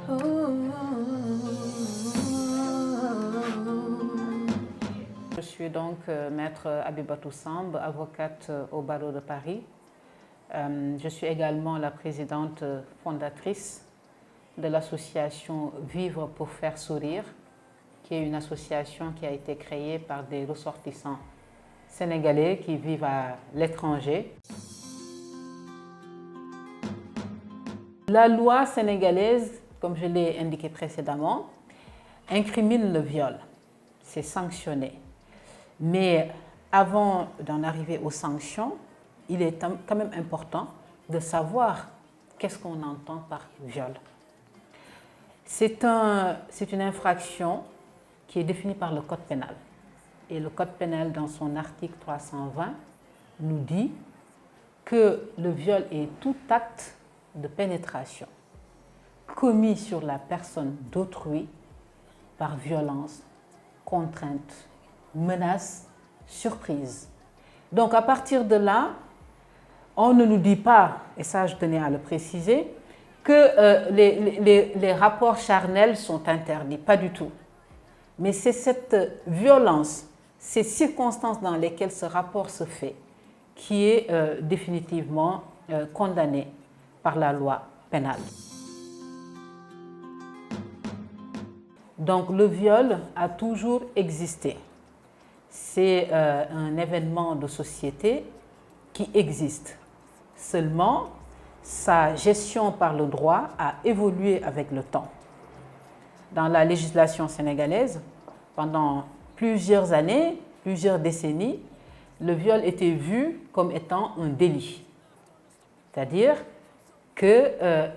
Je suis donc maître Abibatou Samb, avocate au barreau de Paris. Je suis également la présidente fondatrice de l'association Vivre pour faire sourire, qui est une association qui a été créée par des ressortissants sénégalais qui vivent à l'étranger. La loi sénégalaise, comme je l'ai indiqué précédemment, incrimine le viol. C'est sanctionné. Mais avant d'en arriver aux sanctions, il est quand même important de savoir qu'est-ce qu'on entend par viol. C'est une infraction qui est définie par le Code pénal. Et le Code pénal, dans son article 320, nous dit que le viol est tout acte de pénétration commis sur la personne d'autrui par violence, contrainte, menace, surprise. Donc à partir de là, on ne nous dit pas, et ça je tenais à le préciser, que les rapports charnels sont interdits, pas du tout. Mais c'est cette violence, ces circonstances dans lesquelles ce rapport se fait, qui est définitivement condamnée par la loi pénale. Donc le viol a toujours existé. C'est un événement de société qui existe. Seulement, sa gestion par le droit a évolué avec le temps. Dans la législation sénégalaise, pendant plusieurs années, plusieurs décennies, le viol était vu comme étant un délit. C'est-à-dire qu'il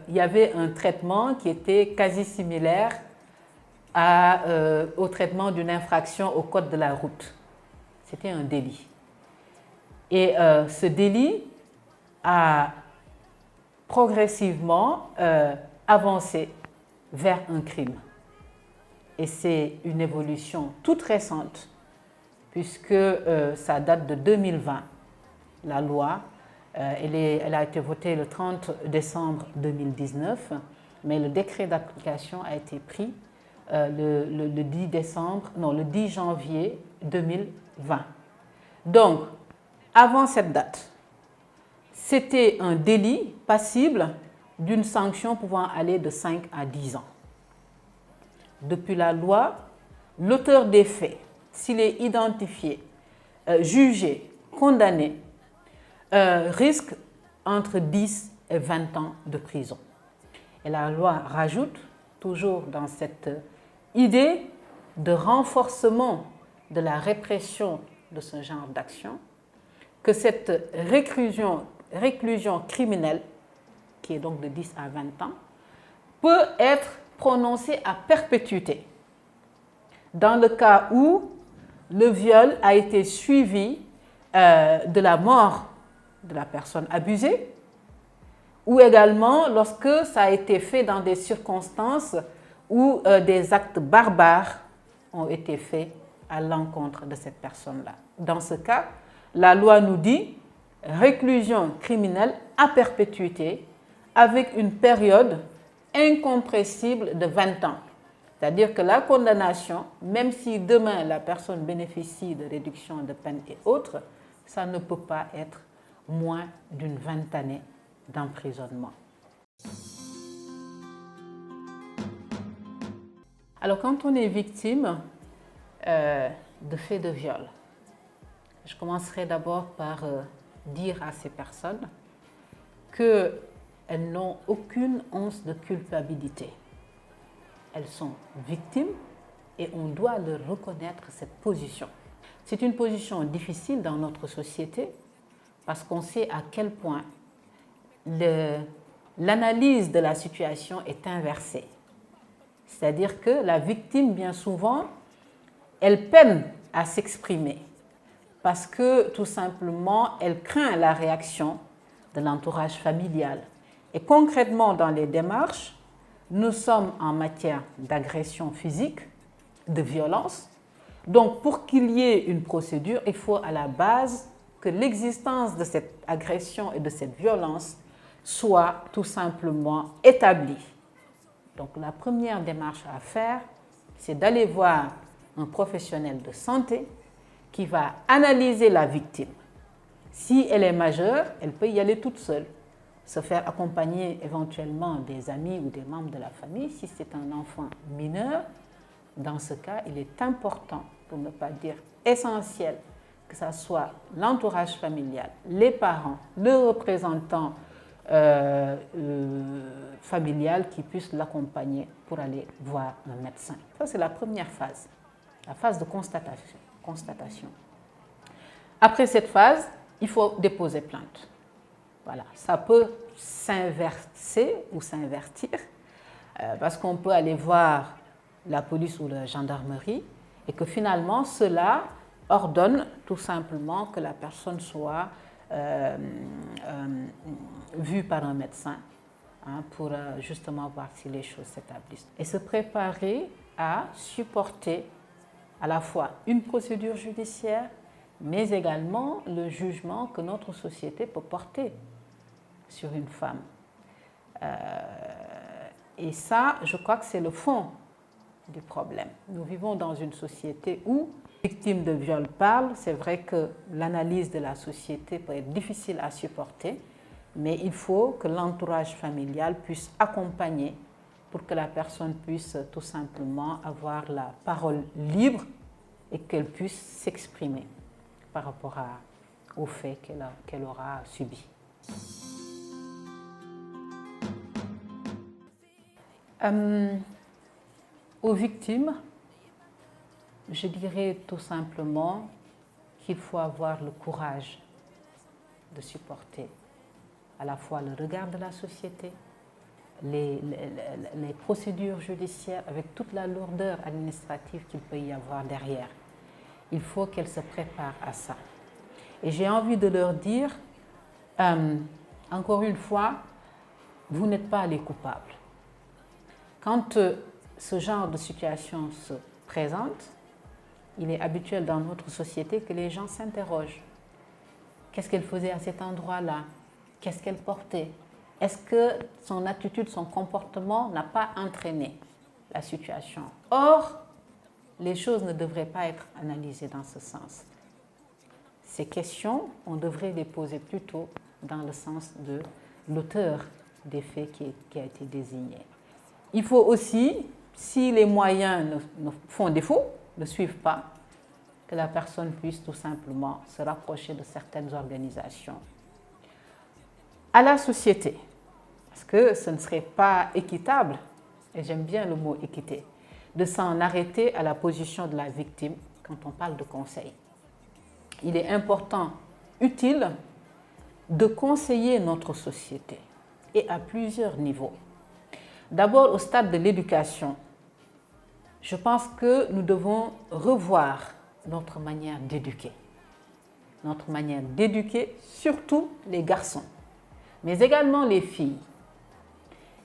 y avait un traitement qui était quasi similaire au traitement d'une infraction au code de la route. C'était un délit. Et ce délit a progressivement avancé vers un crime. Et c'est une évolution toute récente, puisque ça date de 2020. La loi, elle a été votée le 30 décembre 2019, mais le décret d'application a été pris le 10 janvier 2020. Donc, avant cette date, c'était un délit passible d'une sanction pouvant aller de 5 à 10 ans. Depuis la loi, l'auteur des faits, s'il est identifié, jugé, condamné, risque entre 10 et 20 ans de prison. Et la loi rajoute, toujours dans cette idée de renforcement de la répression de ce genre d'action, que cette réclusion criminelle, qui est donc de 10 à 20 ans, peut être prononcée à perpétuité dans le cas où le viol a été suivi de la mort de la personne abusée, ou également lorsque ça a été fait dans des circonstances où des actes barbares ont été faits à l'encontre de cette personne-là. Dans ce cas, la loi nous dit réclusion criminelle à perpétuité avec une période incompressible de 20 ans. C'est-à-dire que la condamnation, même si demain la personne bénéficie de réduction de peine et autres, ça ne peut pas être moins d'une 20 années d'emprisonnement. Alors, quand on est victime de faits de viol, je commencerai d'abord par dire à ces personnes qu'elles n'ont aucune once de culpabilité. Elles sont victimes et on doit leur reconnaître cette position. C'est une position difficile dans notre société parce qu'on sait à quel point l'analyse de la situation est inversée. C'est-à-dire que la victime, bien souvent, elle peine à s'exprimer parce que tout simplement, elle craint la réaction de l'entourage familial. Et concrètement, dans les démarches, nous sommes en matière d'agression physique, de violence. Donc, pour qu'il y ait une procédure, il faut à la base que l'existence de cette agression et de cette violence soit tout simplement établie. Donc la première démarche à faire, c'est d'aller voir un professionnel de santé qui va analyser la victime. Si elle est majeure, elle peut y aller toute seule, se faire accompagner éventuellement des amis ou des membres de la famille. Si c'est un enfant mineur, dans ce cas, il est important, pour ne pas dire essentiel, que ce soit l'entourage familial, les parents, le représentant familial qui puisse l'accompagner pour aller voir un médecin. Ça, c'est la première phase, la phase de constatation. Après cette phase, il faut déposer plainte. Voilà, ça peut s'inverser ou s'invertir parce qu'on peut aller voir la police ou la gendarmerie et que finalement, cela ordonne tout simplement que la personne soit vue par un médecin pour justement voir si les choses s'établissent. Et se préparer à supporter à la fois une procédure judiciaire, mais également le jugement que notre société peut porter sur une femme. Et ça, je crois que c'est le fond du problème. Nous vivons dans une société où les victimes de viol parlent. C'est vrai que l'analyse de la société peut être difficile à supporter, mais il faut que l'entourage familial puisse accompagner pour que la personne puisse tout simplement avoir la parole libre et qu'elle puisse s'exprimer par rapport aux faits qu'elle aura subis. Aux victimes, je dirais tout simplement qu'il faut avoir le courage de supporter à la fois le regard de la société, les procédures judiciaires avec toute la lourdeur administrative qu'il peut y avoir derrière. Il faut qu'elles se préparent à ça. Et j'ai envie de leur dire, encore une fois, vous n'êtes pas les coupables. Quand ce genre de situation se présente, il est habituel dans notre société que les gens s'interrogent. Qu'est-ce qu'elle faisait à cet endroit-là? Qu'est-ce qu'elle portait? Est-ce que son attitude, son comportement n'a pas entraîné la situation? Or, les choses ne devraient pas être analysées dans ce sens. Ces questions, on devrait les poser plutôt dans le sens de l'auteur des faits qui a été désigné. Il faut aussi, si les moyens font défaut, ne suivent pas, que la personne puisse tout simplement se rapprocher de certaines organisations. À la société, parce que ce ne serait pas équitable, et j'aime bien le mot équité, de s'en arrêter à la position de la victime quand on parle de conseil. Il est important, utile, de conseiller notre société, et à plusieurs niveaux. D'abord, au stade de l'éducation, je pense que nous devons revoir notre manière d'éduquer. Notre manière d'éduquer, surtout les garçons, mais également les filles.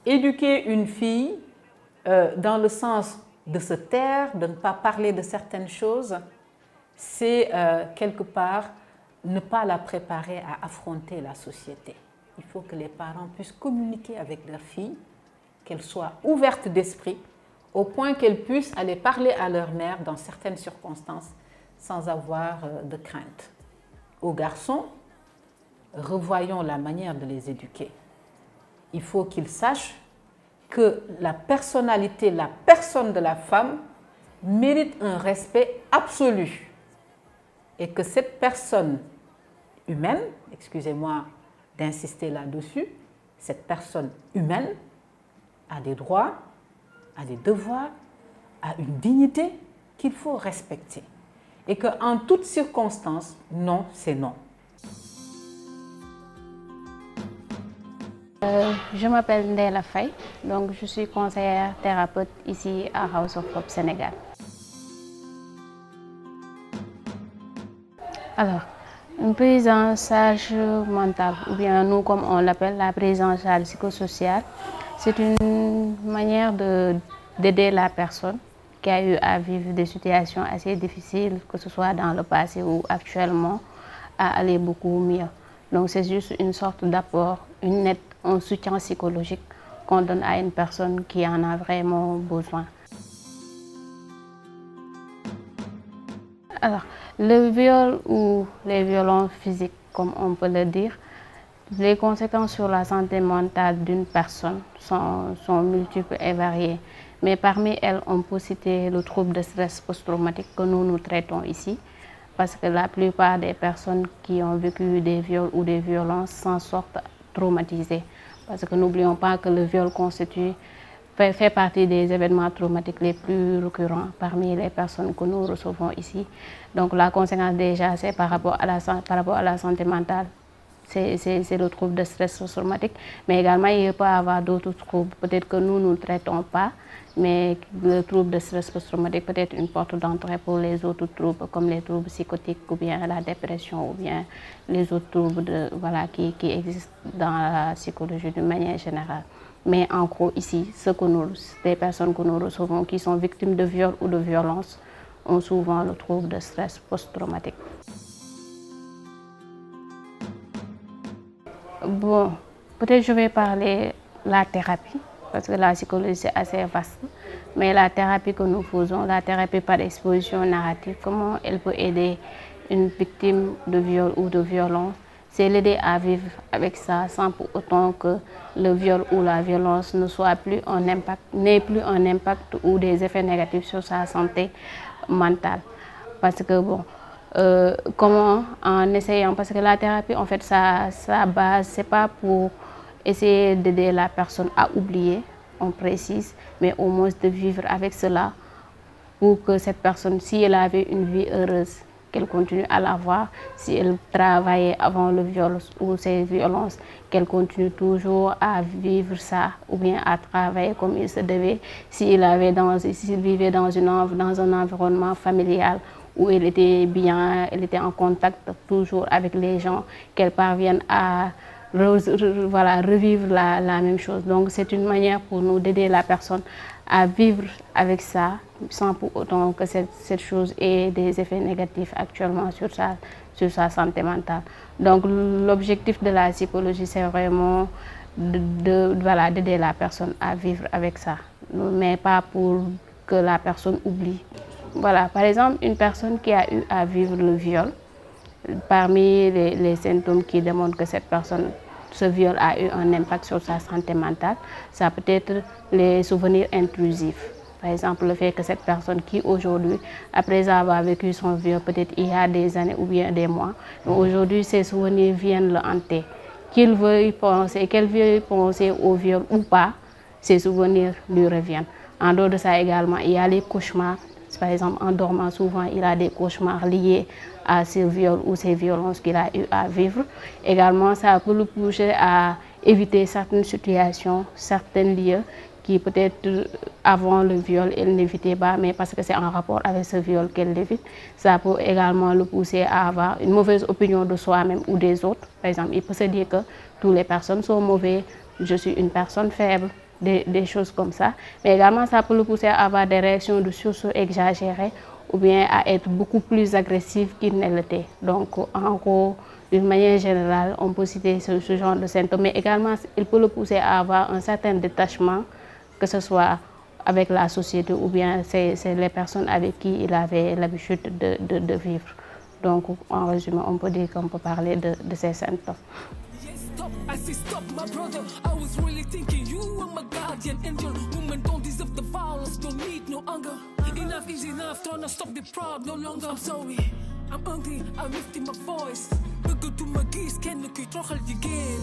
Éduquer une fille dans le sens de se taire, de ne pas parler de certaines choses, c'est quelque part ne pas la préparer à affronter la société. Il faut que les parents puissent communiquer avec leurs filles, qu'elles soient ouvertes d'esprit, au point qu'elles puissent aller parler à leur mère dans certaines circonstances sans avoir de crainte. Aux garçons, revoyons la manière de les éduquer. Il faut qu'ils sachent que la personnalité, la personne de la femme mérite un respect absolu et que cette personne humaine, excusez-moi d'insister là-dessus, cette personne humaine a des droits, a des devoirs, a une dignité qu'il faut respecter. Et qu'en toutes circonstances, non, c'est non. Je m'appelle Ndella Faye, donc je suis conseillère thérapeute ici à House of Hope Sénégal. Alors, une prise en charge mentale, ou bien nous comme on l'appelle la prise en charge psychosociale, c'est une manière d'aider la personne qui a eu à vivre des situations assez difficiles, que ce soit dans le passé ou actuellement, à aller beaucoup mieux. Donc c'est juste une sorte d'apport, une aide, un soutien psychologique qu'on donne à une personne qui en a vraiment besoin. Alors, le viol ou les violences physiques, comme on peut le dire, les conséquences sur la santé mentale d'une personne sont multiples et variées. Mais parmi elles, on peut citer le trouble de stress post-traumatique que nous traitons ici. Parce que la plupart des personnes qui ont vécu des viols ou des violences s'en sortent traumatisées. Parce que n'oublions pas que le viol fait partie des événements traumatiques les plus récurrents parmi les personnes que nous recevons ici. Donc la conséquence déjà, c'est par rapport à la santé mentale. C'est le trouble de stress post-traumatique, mais également il peut y avoir d'autres troubles, peut-être que nous ne traitons pas, mais le trouble de stress post-traumatique peut être une porte d'entrée pour les autres troubles, comme les troubles psychotiques ou bien la dépression ou bien les autres troubles qui existent dans la psychologie d'une manière générale. Mais en gros ici, les personnes que nous recevons qui sont victimes de viol ou de violence ont souvent le trouble de stress post-traumatique. Bon, peut-être je vais parler de la thérapie, parce que la psychologie c'est assez vaste. Mais la thérapie que nous faisons, la thérapie par exposition narrative, comment elle peut aider une victime de viol ou de violence, c'est l'aider à vivre avec ça sans pour autant que le viol ou la violence n'ait plus un impact ou des effets négatifs sur sa santé mentale. Parce que bon, comment en essayant, parce que la thérapie en fait sa base c'est pas pour essayer d'aider la personne à oublier, on précise, mais au moins de vivre avec cela pour que cette personne, si elle avait une vie heureuse, qu'elle continue à l'avoir, si elle travaillait avant le viol ou ces violences, qu'elle continue toujours à vivre ça ou bien à travailler comme il se devait, s'il vivait dans un environnement familial où elle était bien, elle était en contact toujours avec les gens, qu'elle parvienne à revivre la même chose. Donc c'est une manière pour nous d'aider la personne à vivre avec ça sans pour autant que cette chose ait des effets négatifs actuellement sur sa santé mentale. Donc l'objectif de la psychologie c'est vraiment d'aider la personne à vivre avec ça, mais pas pour que la personne oublie. Voilà, par exemple, une personne qui a eu à vivre le viol, parmi les symptômes qui démontrent que ce viol a eu un impact sur sa santé mentale, ça peut être les souvenirs intrusifs. Par exemple, le fait que cette personne qui aujourd'hui, après avoir vécu son viol, peut-être il y a des années ou bien des mois, aujourd'hui ses souvenirs viennent le hanter. Qu'elle veuille penser au viol ou pas, ses souvenirs lui reviennent. En dehors de ça également, il y a les cauchemars. Par exemple, en dormant, souvent, il a des cauchemars liés à ces viols ou ces violences qu'il a eu à vivre. Également, ça peut le pousser à éviter certaines situations, certains lieux qui peut-être avant le viol, elle n'évitait pas, mais parce que c'est en rapport avec ce viol qu'elle l'évite. Ça peut également le pousser à avoir une mauvaise opinion de soi-même ou des autres. Par exemple, il peut se dire que toutes les personnes sont mauvaises, je suis une personne faible. Des choses comme ça, mais également ça peut le pousser à avoir des réactions de sursaut exagérées ou bien à être beaucoup plus agressif qu'il ne l'était. Donc en gros, d'une manière générale, on peut citer ce genre de symptômes, mais également il peut le pousser à avoir un certain détachement, que ce soit avec la société ou bien c'est les personnes avec qui il avait l'habitude de vivre. Donc en résumé, on peut dire qu'on peut parler de ces symptômes. I say stop, my brother. I was really thinking you were my guardian angel. Women don't deserve the violence, don't need no anger. Enough is enough, trying to stop the problem no longer. I'm sorry, I'm angry, I'm lifting my voice. Look to my geese, can look at again.